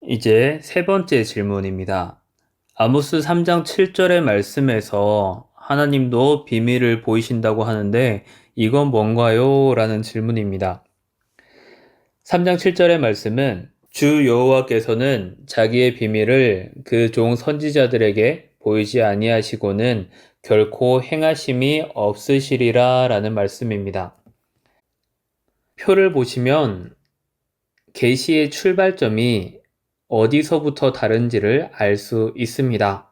이제 세 번째 질문입니다. 아모스 3장 7절의 말씀에서 하나님도 비밀을 보이신다고 하는데 이건 뭔가요? 라는 질문입니다. 3장 7절의 말씀은 주 여호와께서는 자기의 비밀을 그 종 선지자들에게 보이지 아니하시고는 결코 행하심이 없으시리라 라는 말씀입니다. 표를 보시면 계시의 출발점이 어디서부터 다른지를 알 수 있습니다.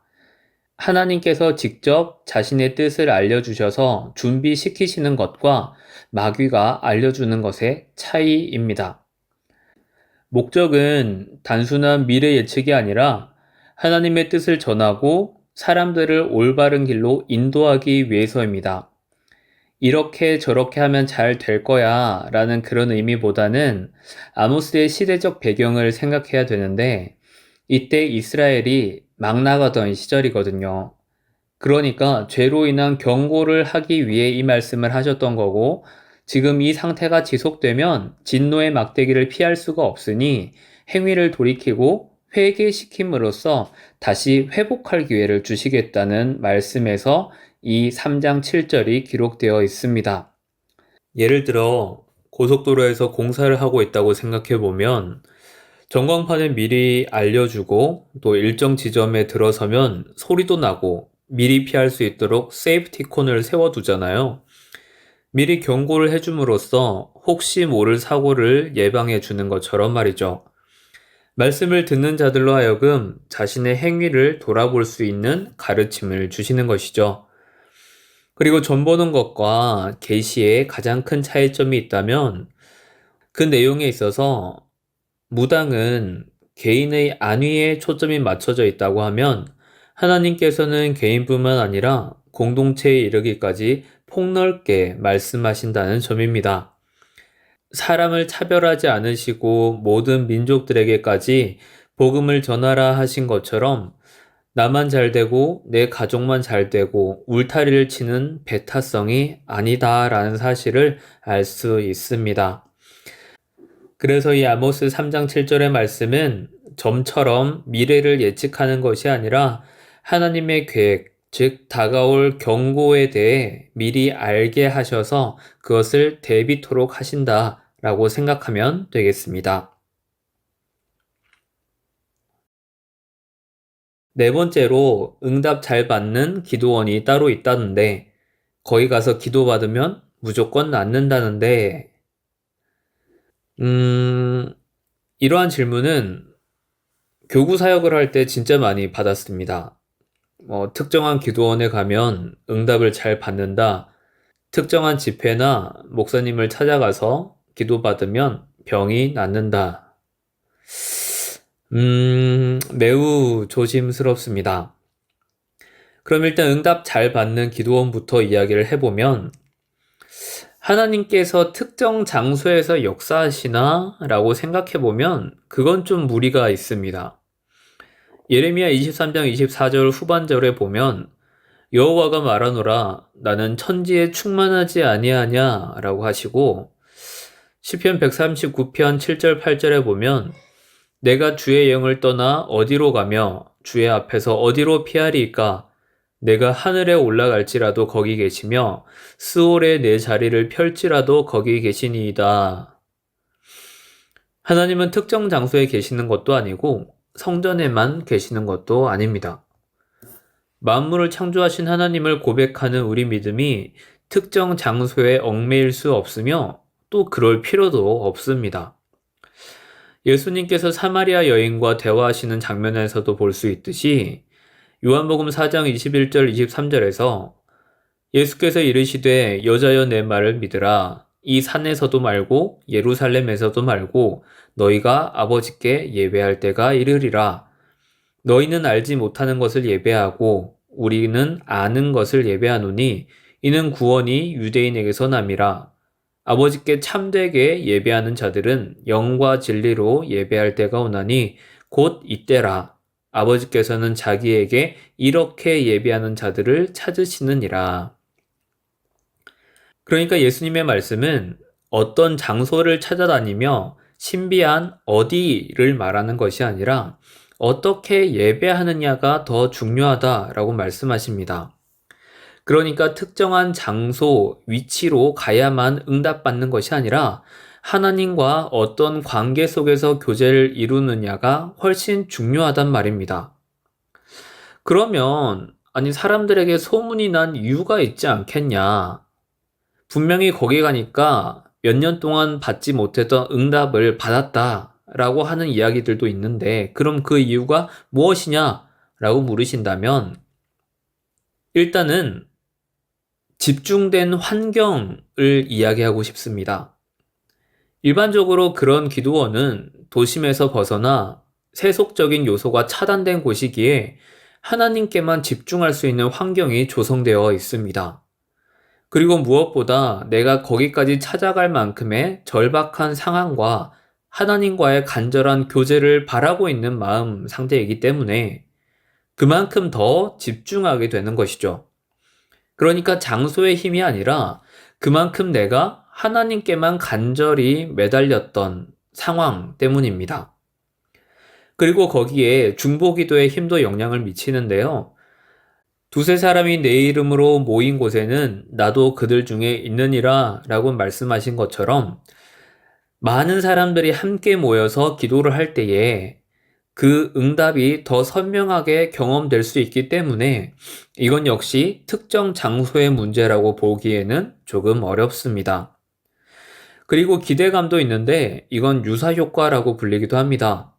하나님께서 직접 자신의 뜻을 알려주셔서 준비시키시는 것과 마귀가 알려주는 것의 차이입니다. 목적은 단순한 미래 예측이 아니라 하나님의 뜻을 전하고 사람들을 올바른 길로 인도하기 위해서입니다. 이렇게 저렇게 하면 잘 될 거야 라는 그런 의미보다는 아모스의 시대적 배경을 생각해야 되는데 이때 이스라엘이 막 나가던 시절이거든요. 그러니까 죄로 인한 경고를 하기 위해 이 말씀을 하셨던 거고 지금 이 상태가 지속되면 진노의 막대기를 피할 수가 없으니 행위를 돌이키고 회개시킴으로써 다시 회복할 기회를 주시겠다는 말씀에서 이 3장 7절이 기록되어 있습니다. 예를 들어 고속도로에서 공사를 하고 있다고 생각해 보면 전광판을 미리 알려주고 또 일정 지점에 들어서면 소리도 나고 미리 피할 수 있도록 세이프티콘을 세워두잖아요. 미리 경고를 해줌으로써 혹시 모를 사고를 예방해 주는 것처럼 말이죠. 말씀을 듣는 자들로 하여금 자신의 행위를 돌아볼 수 있는 가르침을 주시는 것이죠. 그리고 전 보는 것과 계시의 가장 큰 차이점이 있다면 그 내용에 있어서 무당은 개인의 안위에 초점이 맞춰져 있다고 하면 하나님께서는 개인뿐만 아니라 공동체에 이르기까지 폭넓게 말씀하신다는 점입니다. 사람을 차별하지 않으시고 모든 민족들에게까지 복음을 전하라 하신 것처럼 나만 잘되고 내 가족만 잘되고 울타리를 치는 배타성이 아니다라는 사실을 알 수 있습니다. 그래서 이 아모스 3장 7절의 말씀은 점처럼 미래를 예측하는 것이 아니라 하나님의 계획, 즉 다가올 경고에 대해 미리 알게 하셔서 그것을 대비토록 하신다라고 생각하면 되겠습니다. 네 번째로 응답 잘 받는 기도원이 따로 있다는데 거기 가서 기도받으면 무조건 낫는다는데 이러한 질문은 교구 사역을 할 때 진짜 많이 받았습니다. 특정한 기도원에 가면 응답을 잘 받는다. 특정한 집회나 목사님을 찾아가서 기도받으면 병이 낫는다. 매우 조심스럽습니다. 그럼 일단 응답 잘 받는 기도원부터 이야기를 해보면 하나님께서 특정 장소에서 역사하시나? 라고 생각해보면 그건 좀 무리가 있습니다. 예레미야 23장 24절 후반절에 보면 여호와가 말하노라 나는 천지에 충만하지 아니하냐 라고 하시고 시편 139편 7절 8절에 보면 내가 주의 영을 떠나 어디로 가며 주의 앞에서 어디로 피하리이까 내가 하늘에 올라갈지라도 거기 계시며 스올에 내 자리를 펼지라도 거기 계시니이다. 하나님은 특정 장소에 계시는 것도 아니고 성전에만 계시는 것도 아닙니다. 만물을 창조하신 하나님을 고백하는 우리 믿음이 특정 장소에 얽매일 수 없으며 또 그럴 필요도 없습니다. 예수님께서 사마리아 여인과 대화하시는 장면에서도 볼 수 있듯이 요한복음 4장 21절 23절에서 예수께서 이르시되 여자여 내 말을 믿으라 이 산에서도 말고 예루살렘에서도 말고 너희가 아버지께 예배할 때가 이르리라 너희는 알지 못하는 것을 예배하고 우리는 아는 것을 예배하노니 이는 구원이 유대인에게서 남이라 아버지께 참되게 예배하는 자들은 영과 진리로 예배할 때가 오나니 곧 이때라 아버지께서는 자기에게 이렇게 예배하는 자들을 찾으시느니라. 그러니까 예수님의 말씀은 어떤 장소를 찾아다니며 신비한 어디를 말하는 것이 아니라 어떻게 예배하느냐가 더 중요하다라고 말씀하십니다. 그러니까 특정한 장소, 위치로 가야만 응답받는 것이 아니라 하나님과 어떤 관계 속에서 교제를 이루느냐가 훨씬 중요하단 말입니다. 그러면, 아니, 사람들에게 소문이 난 이유가 있지 않겠냐? 분명히 거기 가니까 몇 년 동안 받지 못했던 응답을 받았다라고 하는 이야기들도 있는데, 그럼 그 이유가 무엇이냐라고 물으신다면, 일단은 집중된 환경을 이야기하고 싶습니다. 일반적으로 그런 기도원은 도심에서 벗어나 세속적인 요소가 차단된 곳이기에 하나님께만 집중할 수 있는 환경이 조성되어 있습니다. 그리고 무엇보다 내가 거기까지 찾아갈 만큼의 절박한 상황과 하나님과의 간절한 교제를 바라고 있는 마음 상태이기 때문에 그만큼 더 집중하게 되는 것이죠. 그러니까 장소의 힘이 아니라 그만큼 내가 하나님께만 간절히 매달렸던 상황 때문입니다. 그리고 거기에 중보기도의 힘도 영향을 미치는데요. 두세 사람이 내 이름으로 모인 곳에는 나도 그들 중에 있느니라 라고 말씀하신 것처럼 많은 사람들이 함께 모여서 기도를 할 때에 그 응답이 더 선명하게 경험될 수 있기 때문에 이건 역시 특정 장소의 문제라고 보기에는 조금 어렵습니다. 그리고 기대감도 있는데 이건 유사효과라고 불리기도 합니다.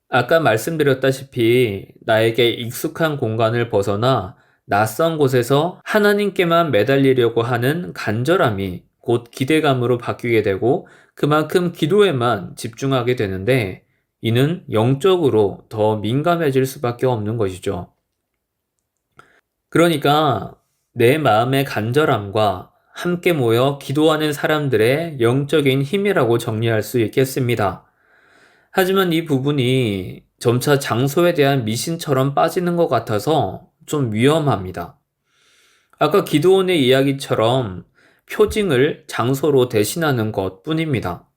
아까 말씀드렸다시피 나에게 익숙한 공간을 벗어나 낯선 곳에서 하나님께만 매달리려고 하는 간절함이 곧 기대감으로 바뀌게 되고 그만큼 기도에만 집중하게 되는데 이는 영적으로 더 민감해질 수밖에 없는 것이죠. 그러니까 내 마음의 간절함과 함께 모여 기도하는 사람들의 영적인 힘이라고 정리할 수 있겠습니다. 하지만 이 부분이 점차 장소에 대한 미신처럼 빠지는 것 같아서 좀 위험합니다. 아까 기드온의 이야기처럼 표징을 장소로 대신하는 것 뿐입니다.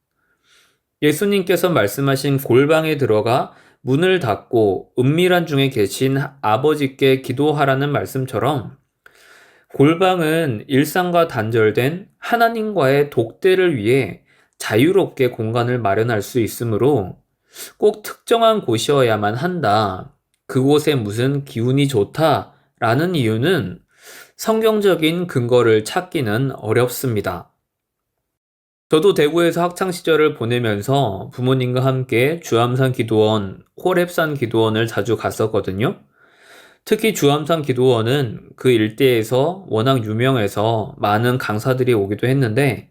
예수님께서 말씀하신 골방에 들어가 문을 닫고 은밀한 중에 계신 아버지께 기도하라는 말씀처럼 골방은 일상과 단절된 하나님과의 독대를 위해 자유롭게 공간을 마련할 수 있으므로 꼭 특정한 곳이어야만 한다. 그곳에 무슨 기운이 좋다라는 이유는 성경적인 근거를 찾기는 어렵습니다. 저도 대구에서 학창시절을 보내면서 부모님과 함께 주암산 기도원, 호랩산 기도원을 자주 갔었거든요. 특히 주암산 기도원은 그 일대에서 워낙 유명해서 많은 강사들이 오기도 했는데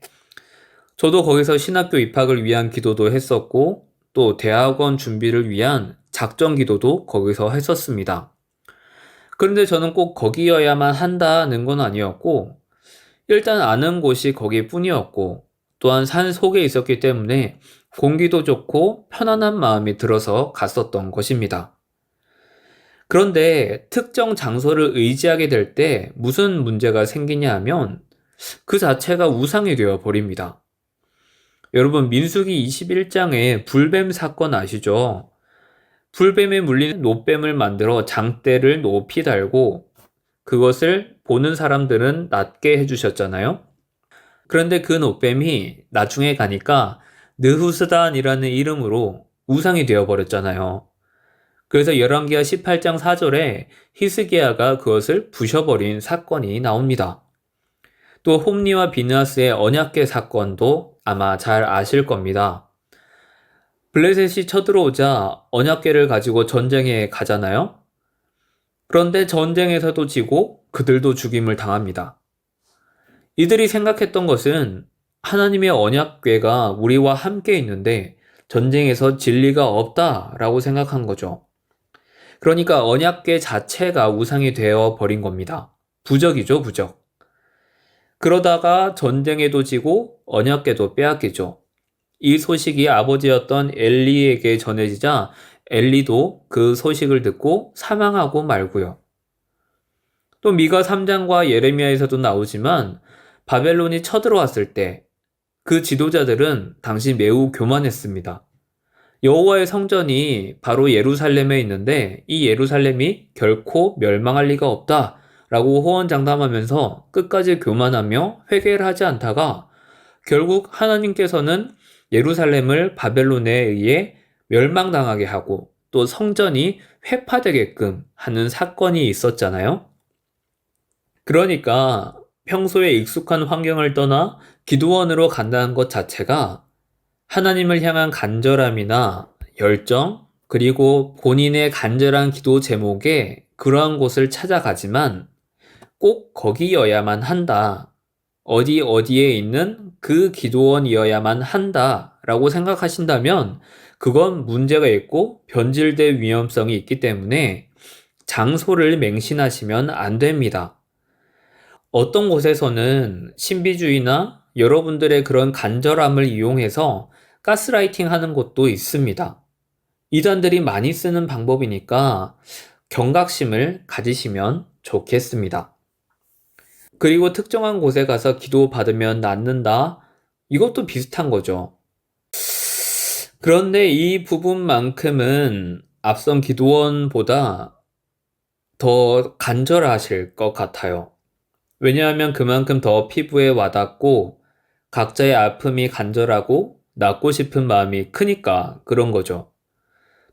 저도 거기서 신학교 입학을 위한 기도도 했었고 또 대학원 준비를 위한 작정 기도도 거기서 했었습니다. 그런데 저는 꼭 거기여야만 한다는 건 아니었고 일단 아는 곳이 거기뿐이었고 또한 산 속에 있었기 때문에 공기도 좋고 편안한 마음이 들어서 갔었던 것입니다. 그런데 특정 장소를 의지하게 될 때 무슨 문제가 생기냐 하면 그 자체가 우상이 되어 버립니다. 여러분 민수기 21장에 불뱀 사건 아시죠? 불뱀에 물린 노뱀을 만들어 장대를 높이 달고 그것을 보는 사람들은 낮게 해주셨잖아요. 그런데 그 노뱀이 나중에 가니까 느후스단이라는 이름으로 우상이 되어버렸잖아요. 그래서 열왕기하 18장 4절에 히스기야가 그것을 부셔버린 사건이 나옵니다. 또 홈리와 비느하스의 언약궤 사건도 아마 잘 아실 겁니다. 블레셋이 쳐들어오자 언약궤를 가지고 전쟁에 가잖아요. 그런데 전쟁에서도 지고 그들도 죽임을 당합니다. 이들이 생각했던 것은 하나님의 언약궤가 우리와 함께 있는데 전쟁에서 진리가 없다라고 생각한 거죠. 그러니까 언약궤 자체가 우상이 되어 버린 겁니다. 부적이죠, 부적. 그러다가 전쟁에도 지고 언약궤도 빼앗기죠. 이 소식이 아버지였던 엘리에게 전해지자 엘리도 그 소식을 듣고 사망하고 말고요. 또 미가 3장과 예레미야에서도 나오지만 바벨론이 쳐들어왔을 때 그 지도자들은 당시 매우 교만했습니다. 여호와의 성전이 바로 예루살렘에 있는데 이 예루살렘이 결코 멸망할 리가 없다라고 호언장담하면서 끝까지 교만하며 회개를 하지 않다가 결국 하나님께서는 예루살렘을 바벨론에 의해 멸망당하게 하고 또 성전이 회파되게끔 하는 사건이 있었잖아요. 그러니까 평소에 익숙한 환경을 떠나 기도원으로 간다는 것 자체가 하나님을 향한 간절함이나 열정, 그리고 본인의 간절한 기도 제목에 그러한 곳을 찾아가지만 꼭 거기여야만 한다. 어디에 있는 그 기도원이어야만 한다. 라고 생각하신다면 그건 문제가 있고 변질될 위험성이 있기 때문에 장소를 맹신하시면 안 됩니다. 어떤 곳에서는 신비주의나 여러분들의 그런 간절함을 이용해서 가스라이팅 하는 곳도 있습니다. 이단들이 많이 쓰는 방법이니까 경각심을 가지시면 좋겠습니다. 그리고 특정한 곳에 가서 기도받으면 낫는다? 이것도 비슷한 거죠. 그런데 이 부분만큼은 앞선 기도원보다 더 간절하실 것 같아요. 왜냐하면 그만큼 더 피부에 와닿고 각자의 아픔이 간절하고 낫고 싶은 마음이 크니까 그런 거죠.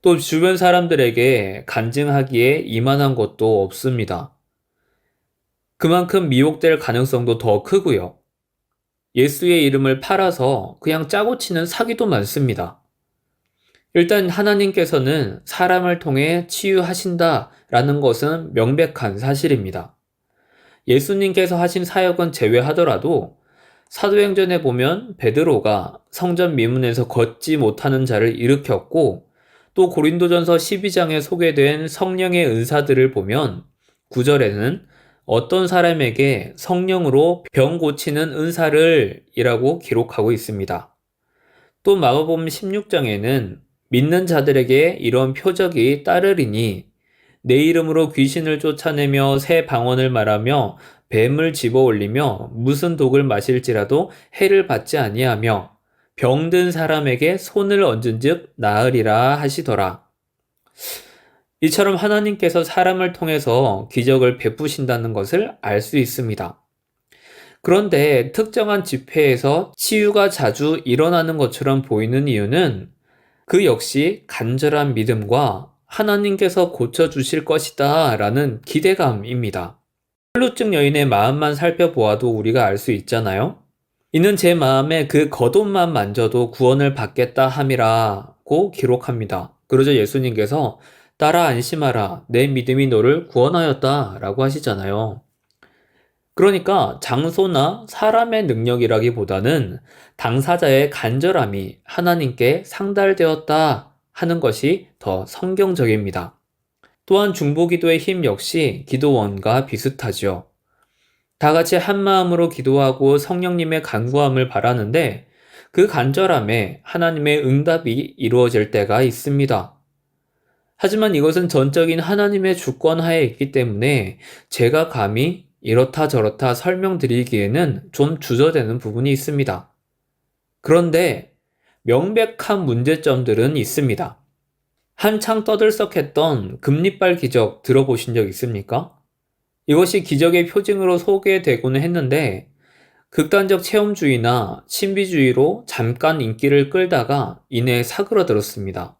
또 주변 사람들에게 간증하기에 이만한 것도 없습니다. 그만큼 미혹될 가능성도 더 크고요. 예수의 이름을 팔아서 그냥 짜고 치는 사기도 많습니다. 일단 하나님께서는 사람을 통해 치유하신다라는 것은 명백한 사실입니다. 예수님께서 하신 사역은 제외하더라도 사도행전에 보면 베드로가 성전 미문에서 걷지 못하는 자를 일으켰고 또 고린도전서 12장에 소개된 성령의 은사들을 보면 9절에는 어떤 사람에게 성령으로 병 고치는 은사를 이라고 기록하고 있습니다. 또 마가복음 16장에는 믿는 자들에게 이런 표적이 따르리니 내 이름으로 귀신을 쫓아내며 새 방언을 말하며 뱀을 집어올리며 무슨 독을 마실지라도 해를 받지 아니하며 병든 사람에게 손을 얹은즉 나으리라 하시더라. 이처럼 하나님께서 사람을 통해서 기적을 베푸신다는 것을 알 수 있습니다. 그런데 특정한 집회에서 치유가 자주 일어나는 것처럼 보이는 이유는 그 역시 간절한 믿음과 하나님께서 고쳐주실 것이다 라는 기대감입니다. 혈루증 여인의 마음만 살펴보아도 우리가 알 수 있잖아요. 이는 제 마음에 그 겉옷만 만져도 구원을 받겠다 함이라고 기록합니다. 그러자 예수님께서 따라 안심하라 내 믿음이 너를 구원하였다 라고 하시잖아요. 그러니까 장소나 사람의 능력이라기보다는 당사자의 간절함이 하나님께 상달되었다 하는 것이 더 성경적입니다. 또한 중보기도의 힘 역시 기도원과 비슷하죠. 다 같이 한 마음으로 기도하고 성령님의 간구함을 바라는데 그 간절함에 하나님의 응답이 이루어질 때가 있습니다. 하지만 이것은 전적인 하나님의 주권하에 있기 때문에 제가 감히 이렇다 저렇다 설명드리기에는 좀 주저되는 부분이 있습니다. 그런데 명백한 문제점들은 있습니다. 한창 떠들썩했던 금리빨 기적 들어보신 적 있습니까? 이것이 기적의 표징으로 소개되고는 했는데 극단적 체험주의나 신비주의로 잠깐 인기를 끌다가 이내 사그러들었습니다.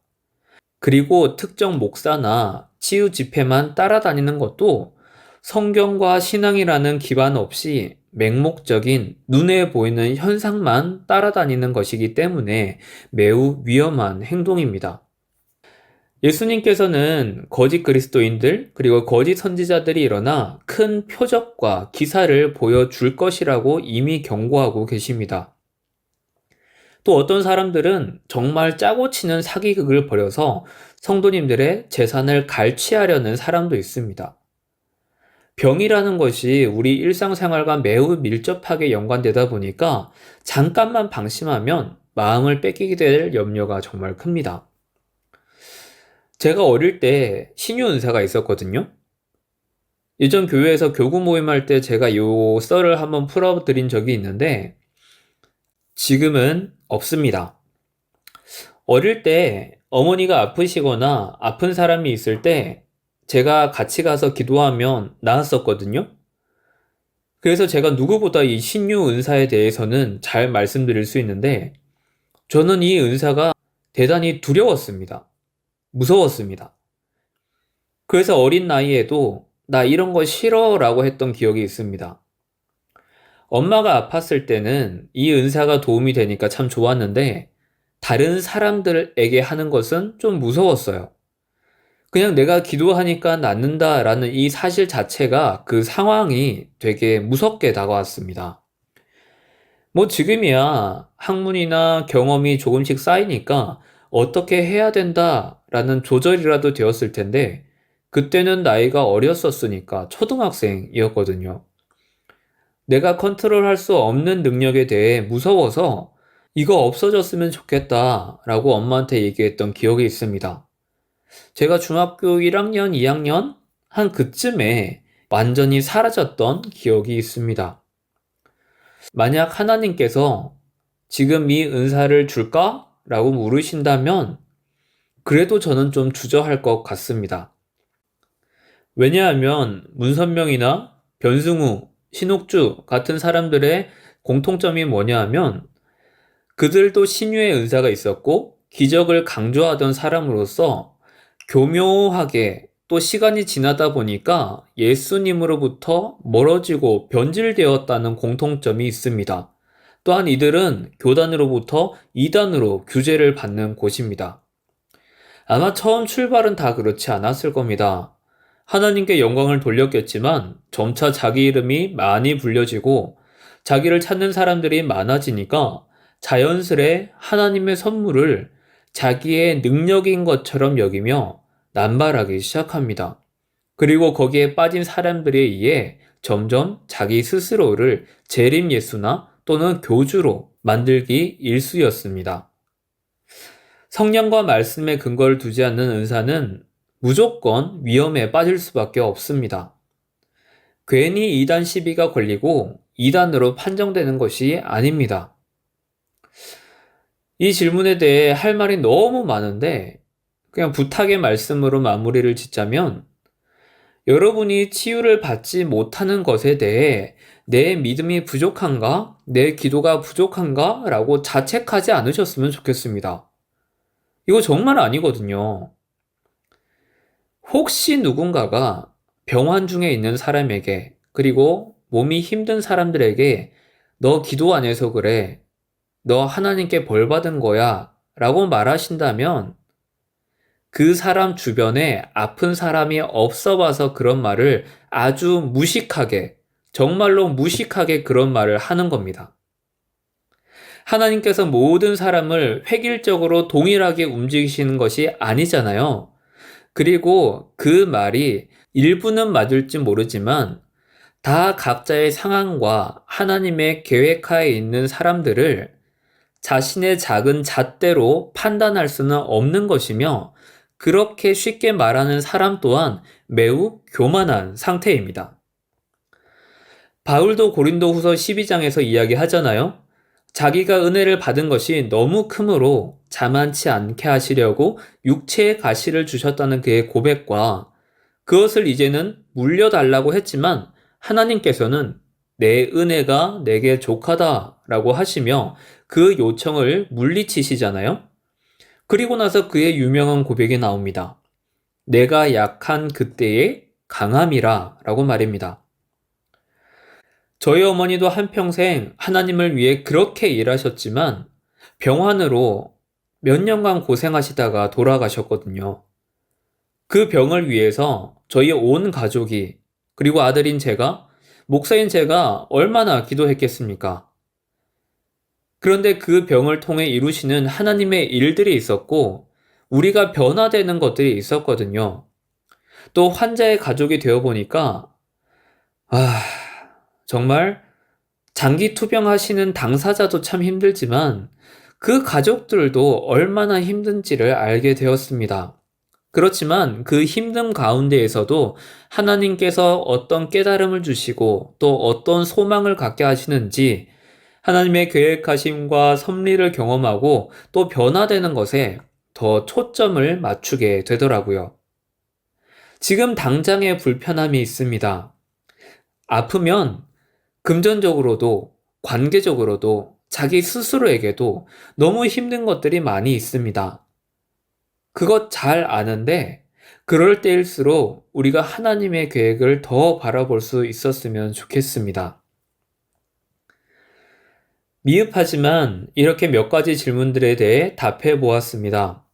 그리고 특정 목사나 치유 집회만 따라다니는 것도 성경과 신앙이라는 기반 없이 맹목적인 눈에 보이는 현상만 따라다니는 것이기 때문에 매우 위험한 행동입니다. 예수님께서는 거짓 그리스도인들 그리고 거짓 선지자들이 일어나 큰 표적과 기사를 보여줄 것이라고 이미 경고하고 계십니다. 또 어떤 사람들은 정말 짜고 치는 사기극을 벌여서 성도님들의 재산을 갈취하려는 사람도 있습니다. 병이라는 것이 우리 일상생활과 매우 밀접하게 연관되다 보니까 잠깐만 방심하면 마음을 뺏기게 될 염려가 정말 큽니다. 제가 어릴 때 신유 은사가 있었거든요. 예전 교회에서 교구 모임할 때 제가 요 썰을 한번 풀어드린 적이 있는데 지금은 없습니다. 어릴 때 어머니가 아프시거나 아픈 사람이 있을 때 제가 같이 가서 기도하면 나았었거든요. 그래서 제가 누구보다 이 신유 은사에 대해서는 잘 말씀드릴 수 있는데 저는 이 은사가 대단히 두려웠습니다. 무서웠습니다. 그래서 어린 나이에도 나 이런 거 싫어 라고 했던 기억이 있습니다. 엄마가 아팠을 때는 이 은사가 도움이 되니까 참 좋았는데 다른 사람들에게 하는 것은 좀 무서웠어요. 그냥 내가 기도하니까 낫는다라는 이 사실 자체가 그 상황이 되게 무섭게 다가왔습니다. 뭐 지금이야 학문이나 경험이 조금씩 쌓이니까 어떻게 해야 된다라는 조절이라도 되었을 텐데 그때는 나이가 어렸었으니까 초등학생이었거든요. 내가 컨트롤할 수 없는 능력에 대해 무서워서 이거 없어졌으면 좋겠다라고 엄마한테 얘기했던 기억이 있습니다. 제가 중학교 1학년, 2학년 한 그쯤에 완전히 사라졌던 기억이 있습니다. 만약 하나님께서 지금 이 은사를 줄까? 라고 물으신다면 그래도 저는 좀 주저할 것 같습니다. 왜냐하면 문선명이나 변승우, 신옥주 같은 사람들의 공통점이 뭐냐 하면 그들도 신유의 은사가 있었고 기적을 강조하던 사람으로서 교묘하게 또 시간이 지나다 보니까 예수님으로부터 멀어지고 변질되었다는 공통점이 있습니다. 또한 이들은 교단으로부터 이단으로 규제를 받는 곳입니다. 아마 처음 출발은 다 그렇지 않았을 겁니다. 하나님께 영광을 돌렸겠지만 점차 자기 이름이 많이 불려지고 자기를 찾는 사람들이 많아지니까 자연스레 하나님의 선물을 자기의 능력인 것처럼 여기며 남발하기 시작합니다. 그리고 거기에 빠진 사람들에 의해 점점 자기 스스로를 재림 예수나 또는 교주로 만들기 일쑤였습니다. 성령과 말씀에 근거를 두지 않는 은사는 무조건 위험에 빠질 수밖에 없습니다. 괜히 이단 시비가 걸리고 이단으로 판정되는 것이 아닙니다. 이 질문에 대해 할 말이 너무 많은데 그냥 부탁의 말씀으로 마무리를 짓자면 여러분이 치유를 받지 못하는 것에 대해 내 믿음이 부족한가? 내 기도가 부족한가? 라고 자책하지 않으셨으면 좋겠습니다. 이거 정말 아니거든요. 혹시 누군가가 병환 중에 있는 사람에게 그리고 몸이 힘든 사람들에게 너 기도 안 해서 그래. 너 하나님께 벌 받은 거야. 라고 말하신다면 그 사람 주변에 아픈 사람이 없어 봐서 그런 말을 아주 무식하게, 정말로 무식하게 그런 말을 하는 겁니다. 하나님께서 모든 사람을 획일적으로 동일하게 움직이시는 것이 아니잖아요. 그리고 그 말이 일부는 맞을지 모르지만 다 각자의 상황과 하나님의 계획하에 있는 사람들을 자신의 작은 잣대로 판단할 수는 없는 것이며 그렇게 쉽게 말하는 사람 또한 매우 교만한 상태입니다. 바울도 고린도후서 12장에서 이야기하잖아요. 자기가 은혜를 받은 것이 너무 크므로 자만치 않게 하시려고 육체의 가시를 주셨다는 그의 고백과 그것을 이제는 물려달라고 했지만 하나님께서는 내 은혜가 내게 족하다라고 하시며 그 요청을 물리치시잖아요. 그리고 나서 그의 유명한 고백이 나옵니다. 내가 약한 그때의 강함이라 라고 말입니다. 저희 어머니도 한평생 하나님을 위해 그렇게 일하셨지만 병환으로 몇 년간 고생하시다가 돌아가셨거든요. 그 병을 위해서 저희 온 가족이 그리고 아들인 제가 목사인 제가 얼마나 기도했겠습니까? 그런데 그 병을 통해 이루시는 하나님의 일들이 있었고 우리가 변화되는 것들이 있었거든요. 또 환자의 가족이 되어 보니까 정말 장기 투병하시는 당사자도 참 힘들지만 그 가족들도 얼마나 힘든지를 알게 되었습니다. 그렇지만 그 힘듦 가운데에서도 하나님께서 어떤 깨달음을 주시고 또 어떤 소망을 갖게 하시는지 하나님의 계획하심과 섭리를 경험하고 또 변화되는 것에 더 초점을 맞추게 되더라고요. 지금 당장의 불편함이 있습니다. 아프면 금전적으로도 관계적으로도 자기 스스로에게도 너무 힘든 것들이 많이 있습니다. 그것 잘 아는데 그럴 때일수록 우리가 하나님의 계획을 더 바라볼 수 있었으면 좋겠습니다. 미흡하지만 이렇게 몇 가지 질문들에 대해 답해 보았습니다.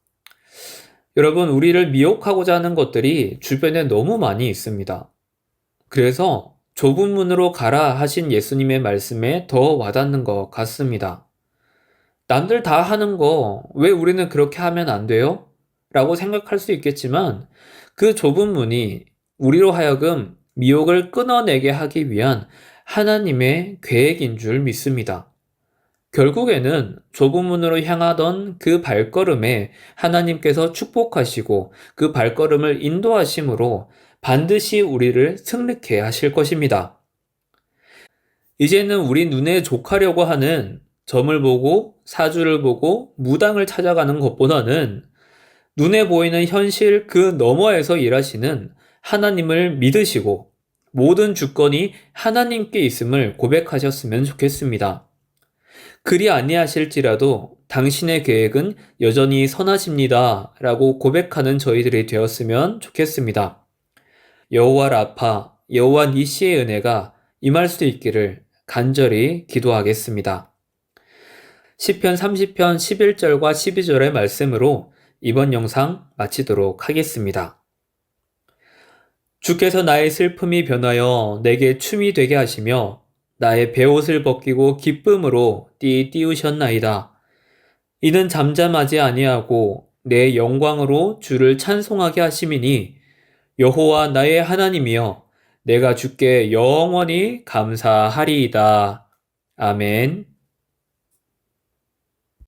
여러분, 우리를 미혹하고자 하는 것들이 주변에 너무 많이 있습니다. 그래서 좁은 문으로 가라 하신 예수님의 말씀에 더 와닿는 것 같습니다. 남들 다 하는 거 왜 우리는 그렇게 하면 안 돼요? 라고 생각할 수 있겠지만 그 좁은 문이 우리로 하여금 미혹을 끊어내게 하기 위한 하나님의 계획인 줄 믿습니다. 결국에는 좁은 문으로 향하던 그 발걸음에 하나님께서 축복하시고 그 발걸음을 인도하심으로 반드시 우리를 승리케 하실 것입니다. 이제는 우리 눈에 족하려고 하는 점을 보고 사주를 보고 무당을 찾아가는 것보다는 눈에 보이는 현실 그 너머에서 일하시는 하나님을 믿으시고 모든 주권이 하나님께 있음을 고백하셨으면 좋겠습니다. 그리 아니하실지라도 당신의 계획은 여전히 선하십니다. 라고 고백하는 저희들이 되었으면 좋겠습니다. 여호와 라파, 여호와 니시의 은혜가 임할 수 있기를 간절히 기도하겠습니다. 시편 30편 11절과 12절의 말씀으로 이번 영상 마치도록 하겠습니다. 주께서 나의 슬픔이 변하여 내게 춤이 되게 하시며 나의 베옷을 벗기고 기쁨으로 띠우셨나이다. 이는 잠잠하지 아니하고 내 영광으로 주를 찬송하게 하심이니 여호와 나의 하나님이여 내가 주께 영원히 감사하리이다. 아멘.